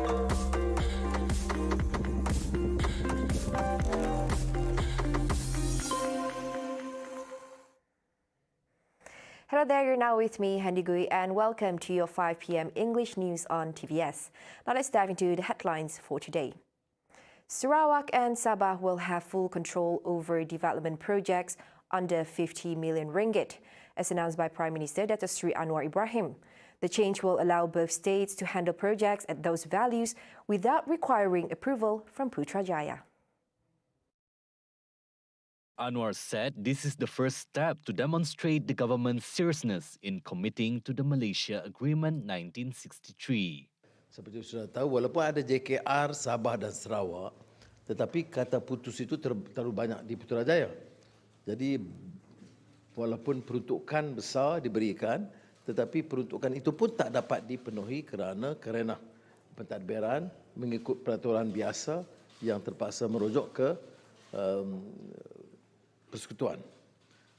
Hello there, you're now with me, Handy Gui, and welcome to your 5 p.m. English news on TVS. Now let's dive into the headlines for today. Sarawak and Sabah will have full control over development projects under 50 million ringgit, as announced by Prime Minister Dato' Sri Anwar Ibrahim. The change will allow both states to handle projects at those values without requiring approval from Putrajaya. Anwar said this is the first step to demonstrate the government's seriousness in committing to the Malaysia Agreement 1963. Seperti sudah tahu, walaupun ada JKR, Sabah dan Sarawak, tetapi kata putus itu terlalu banyak di Putrajaya. Jadi, walaupun peruntukan besar diberikan, tetapi peruntukan itu pun tak dapat dipenuhi kerana pentadbiran mengikut peraturan biasa yang terpaksa merujuk ke persekutuan.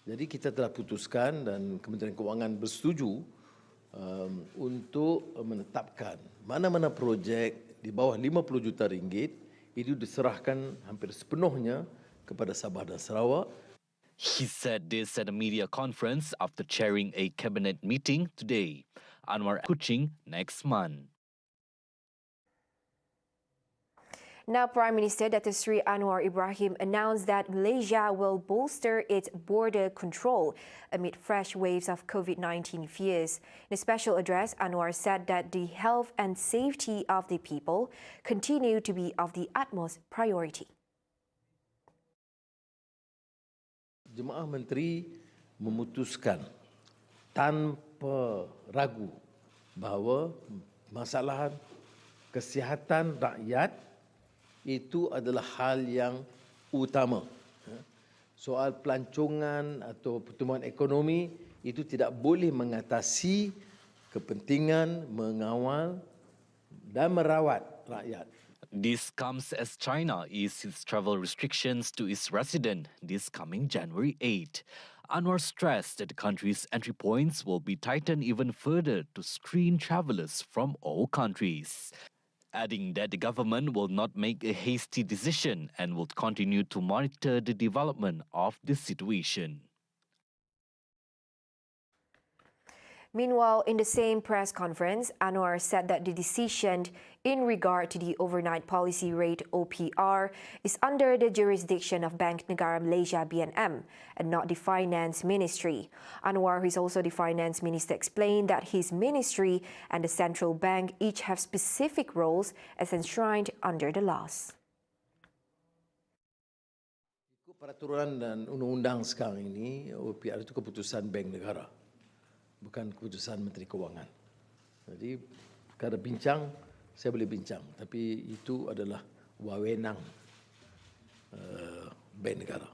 Jadi kita telah putuskan dan Kementerian Kewangan bersetuju untuk menetapkan mana-mana projek di bawah 50 juta ringgit itu diserahkan hampir sepenuhnya kepada Sabah dan Sarawak. He said this at a media conference after chairing a cabinet meeting today. Anwar Kuching next month. Now, Prime Minister Dato' Sri Anwar Ibrahim announced that Malaysia will bolster its border control amid fresh waves of COVID-19 fears. In a special address, Anwar said that the health and safety of the people continue to be of the utmost priority. Jemaah Menteri memutuskan tanpa ragu bahawa masalah kesihatan rakyat itu adalah hal yang utama. Soal pelancongan atau pertumbuhan ekonomi itu tidak boleh mengatasi kepentingan mengawal dan merawat rakyat. This comes as China eased its travel restrictions to its residents this coming January 8. Anwar stressed that the country's entry points will be tightened even further to screen travellers from all countries, adding that the government will not make a hasty decision and will continue to monitor the development of the situation. Meanwhile, in the same press conference, Anwar said that the decision in regard to the overnight policy rate OPR is under the jurisdiction of Bank Negara Malaysia BNM and not the Finance Ministry. Anwar, who is also the Finance Minister, explained that his ministry and the Central Bank each have specific roles as enshrined under the laws. Ikut peraturan dan undang-undang sekarang ini, OPR itu keputusan Bank Negara, bukan keputusan Menteri Kewangan. Jadi, kalau bincang, saya boleh bincang. Tapi itu adalah wewenang Bank Negara.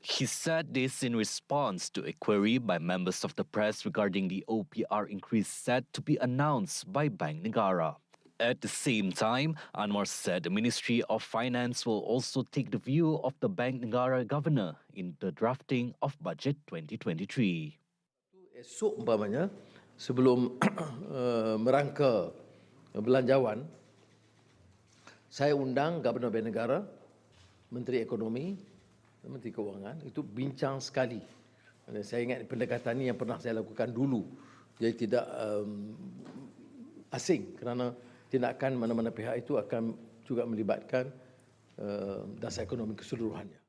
He said this in response to a query by members of the press regarding the OPR increase set to be announced by Bank Negara. At the same time, Anwar said the Ministry of Finance will also take the view of the Bank Negara Governor in the drafting of Budget 2023. Esok umpamanya, sebelum merangka belanjawan, saya undang Gubernur Bank Negara, Menteri Ekonomi, Menteri Kewangan, itu bincang sekali. Saya ingat pendekatan ini yang pernah saya lakukan dulu. Jadi tidak asing kerana tindakan mana-mana pihak itu akan juga melibatkan dasar ekonomi keseluruhannya.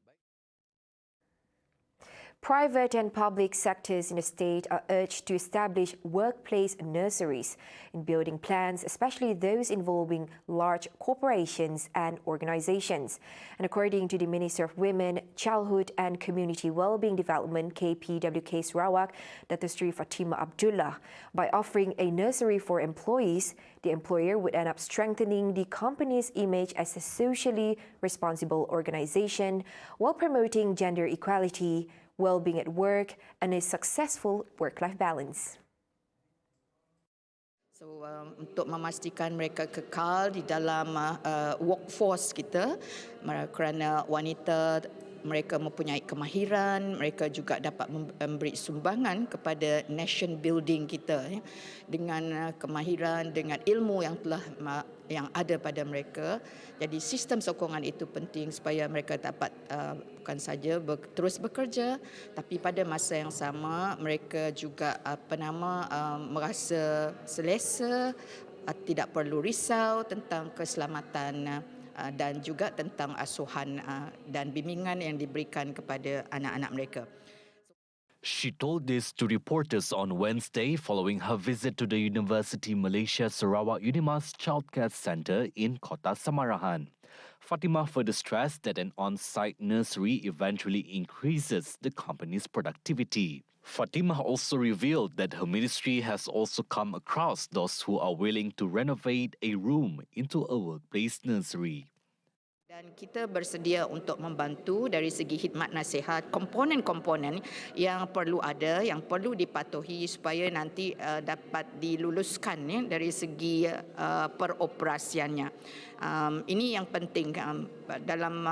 Private and public sectors in the state are urged to establish workplace nurseries in building plans, especially those involving large corporations and organizations. And according to the Minister of Women, Childhood and Community Wellbeing Development, KPWK Sarawak, Dato' Sri Fatimah Abdullah, by offering a nursery for employees, the employer would end up strengthening the company's image as a socially responsible organization while promoting gender equality, well-being at work, and a successful work-life balance. So, untuk memastikan mereka kekal di dalam workforce kita, kerana wanita mereka mempunyai kemahiran, mereka juga dapat memberi sumbangan kepada nation building kita dengan kemahiran, dengan ilmu yang telah yang ada pada mereka. Jadi sistem sokongan itu penting supaya mereka dapat bukan saja terus bekerja, tapi pada masa yang sama mereka juga merasa selesa, tidak perlu risau tentang keselamatan dan juga tentang asuhan dan bimbingan yang diberikan kepada anak-anak mereka. She told this to reporters on Wednesday following her visit to the University Malaysia Sarawak Unimas Childcare Centre in Kota Samarahan. Fatimah further stressed that an on-site nursery eventually increases the company's productivity. Fatimah also revealed that her ministry has also come across those who are willing to renovate a room into a workplace nursery. Dan kita bersedia untuk membantu dari segi khidmat nasihat, komponen-komponen yang perlu ada, yang perlu dipatuhi supaya nanti dapat diluluskan dari segi peroperasiannya. Ini yang penting dalam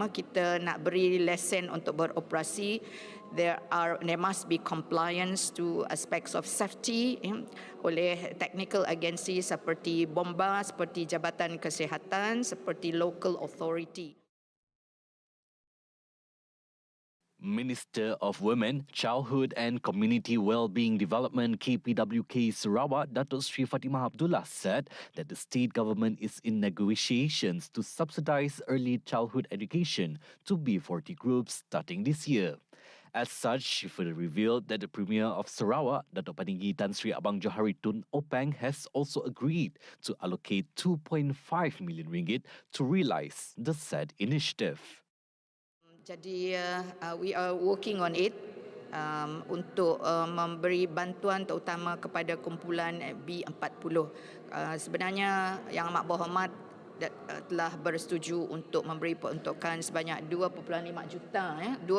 kita nak beri lesen untuk beroperasi. There must be compliance to aspects of safety oleh technical agency seperti BOMBA, seperti Jabatan Kesihatan, seperti local authority. Minister of Women, Childhood and Community Wellbeing Development KPWK Sarawak, Datuk Sri Fatimah Abdullah said that the state government is in negotiations to subsidise early childhood education to B40 groups starting this year. As such, she further revealed that the Premier of Sarawak, Datuk Paninggi Tan Sri Abang Johari Tun Openg, has also agreed to allocate 2.5 million ringgit to realise the said initiative. Jadi we are working on it untuk memberi bantuan terutama kepada kumpulan B40. Sebenarnya Yang Amat Berhormat telah bersetuju untuk memberi peruntukan sebanyak 2.5 juta. 2.5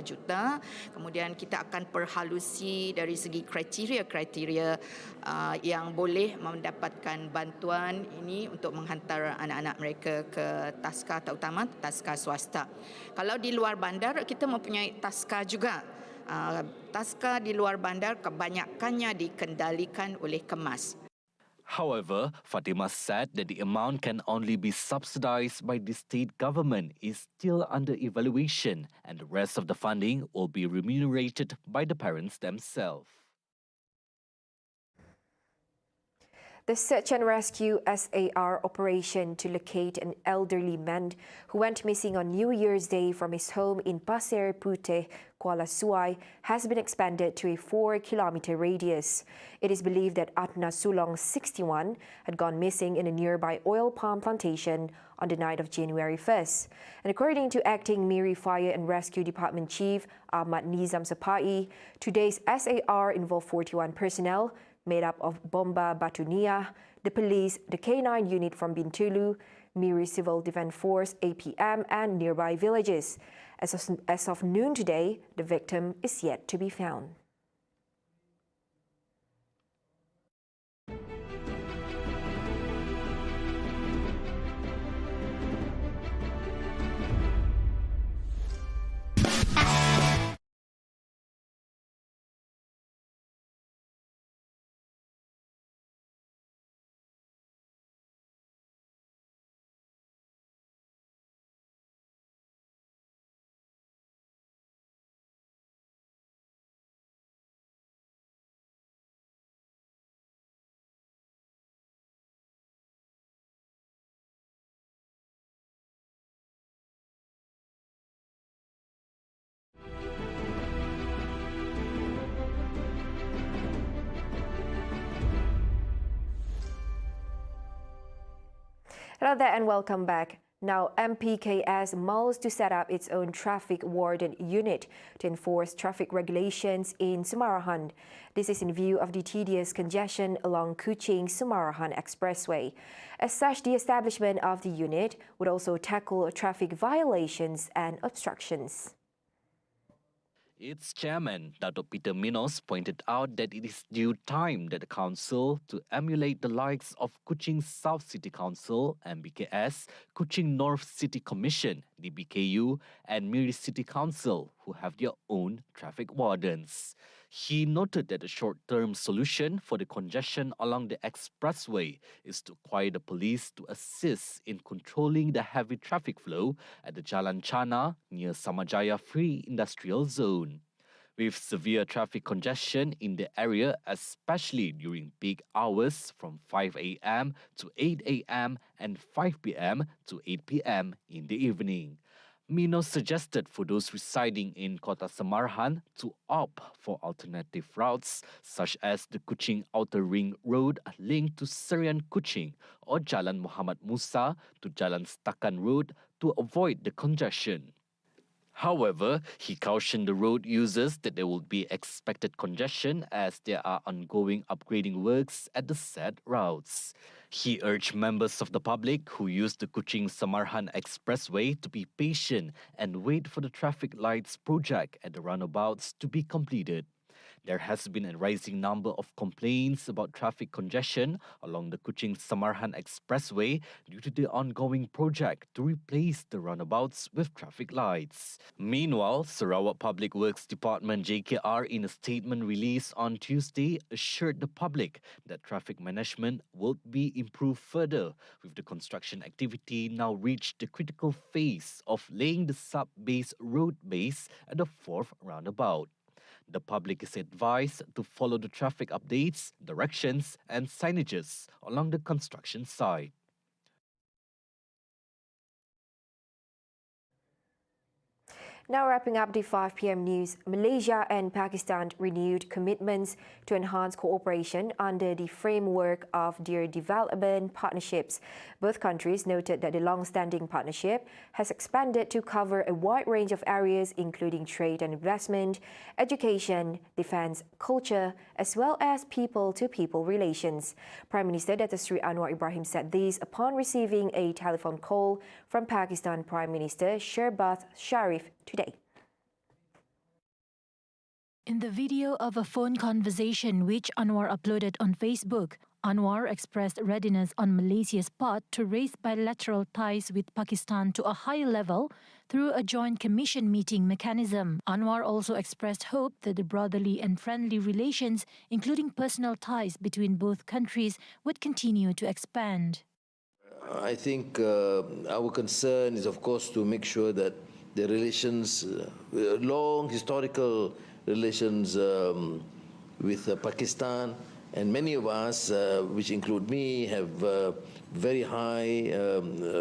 juta. Kemudian kita akan perhalusi dari segi kriteria-kriteria yang boleh mendapatkan bantuan ini untuk menghantar anak-anak mereka ke taska, terutama taska swasta. Kalau di luar bandar, kita mempunyai taska juga. Taska di luar bandar kebanyakannya dikendalikan oleh Kemas. However, Fatimah said that the amount can only be subsidised by the state government is still under evaluation and the rest of the funding will be remunerated by the parents themselves. The search and rescue SAR operation to locate an elderly man who went missing on New Year's Day from his home in Pasir Puteh, Kuala Suai, has been expanded to a 4-kilometre radius. It is believed that Atna Sulong, 61, had gone missing in a nearby oil palm plantation on the night of January 1st. And according to Acting Miri Fire and Rescue Department Chief Ahmad Nizam Sapai, today's SAR involved 41 personnel, made up of Bomba Batunia, the police, the K9 unit from Bintulu, Miri Civil Defence Force, APM, and nearby villages. As of noon today, the victim is yet to be found. Hello there and welcome back. Now, MPKS mulls to set up its own traffic warden unit to enforce traffic regulations in Samarahan. This is in view of the tedious congestion along Kuching-Samarahan Expressway. As such, the establishment of the unit would also tackle traffic violations and obstructions. Its chairman, Dato' Peter Minos, pointed out that it is due time that the council to emulate the likes of Kuching South City Council, MBKS, Kuching North City Commission, the BKU, and Miri City Council, who have their own traffic wardens. He noted that a short-term solution for the congestion along the expressway is to acquire the police to assist in controlling the heavy traffic flow at the Jalan Chana near Samajaya Free Industrial Zone. With severe traffic congestion in the area, especially during peak hours from 5 a.m. to 8 a.m. and 5 p.m. to 8 p.m. in the evening. Mino suggested for those residing in Kota Samarhan to opt for alternative routes such as the Kuching Outer Ring Road linked to Serian Kuching or Jalan Muhammad Musa to Jalan Setakan Road to avoid the congestion. However, he cautioned the road users that there will be expected congestion as there are ongoing upgrading works at the said routes. He urged members of the public who use the Kuching-Samarhan Expressway to be patient and wait for the traffic lights project at the roundabouts to be completed. There has been a rising number of complaints about traffic congestion along the Kuching-Samarhan Expressway due to the ongoing project to replace the roundabouts with traffic lights. Meanwhile, Sarawak Public Works Department JKR in a statement released on Tuesday assured the public that traffic management will be improved further, with the construction activity now reached the critical phase of laying the sub-base road base at the 4th roundabout. The public is advised to follow the traffic updates, directions, and signages along the construction site. Now wrapping up the 5 p.m. news, Malaysia and Pakistan renewed commitments to enhance cooperation under the framework of their development partnerships. Both countries noted that the long-standing partnership has expanded to cover a wide range of areas including trade and investment, education, defense, culture, as well as people-to-people relations. Prime Minister Dato Sri Anwar Ibrahim said this upon receiving a telephone call from Pakistan Prime Minister Shehbaz Sharif today. In the video of a phone conversation which Anwar uploaded on Facebook, Anwar expressed readiness on Malaysia's part to raise bilateral ties with Pakistan to a higher level through a joint commission meeting mechanism. Anwar also expressed hope that the brotherly and friendly relations, including personal ties between both countries, would continue to expand. I think our concern is, of course, to make sure that the relations, long historical relations with Pakistan, and many of us, which include me, have very high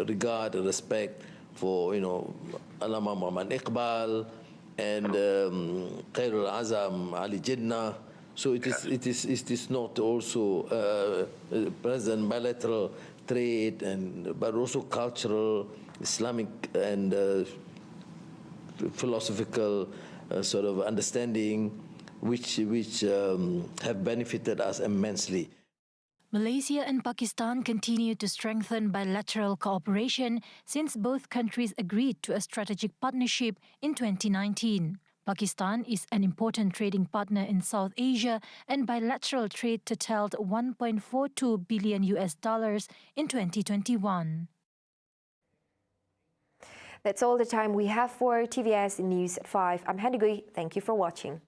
regard and respect for, Allama Muhammad Iqbal and Khairul Azam Ali Jinnah. So it is not also present bilateral trade, but also cultural, Islamic, and philosophical sort of understanding, which have benefited us immensely. Malaysia and Pakistan continue to strengthen bilateral cooperation since both countries agreed to a strategic partnership in 2019. Pakistan is an important trading partner in South Asia, and bilateral trade totaled $1.42 billion in 2021. That's all the time we have for TVS News at 5. I'm Henry Gui. Thank you for watching.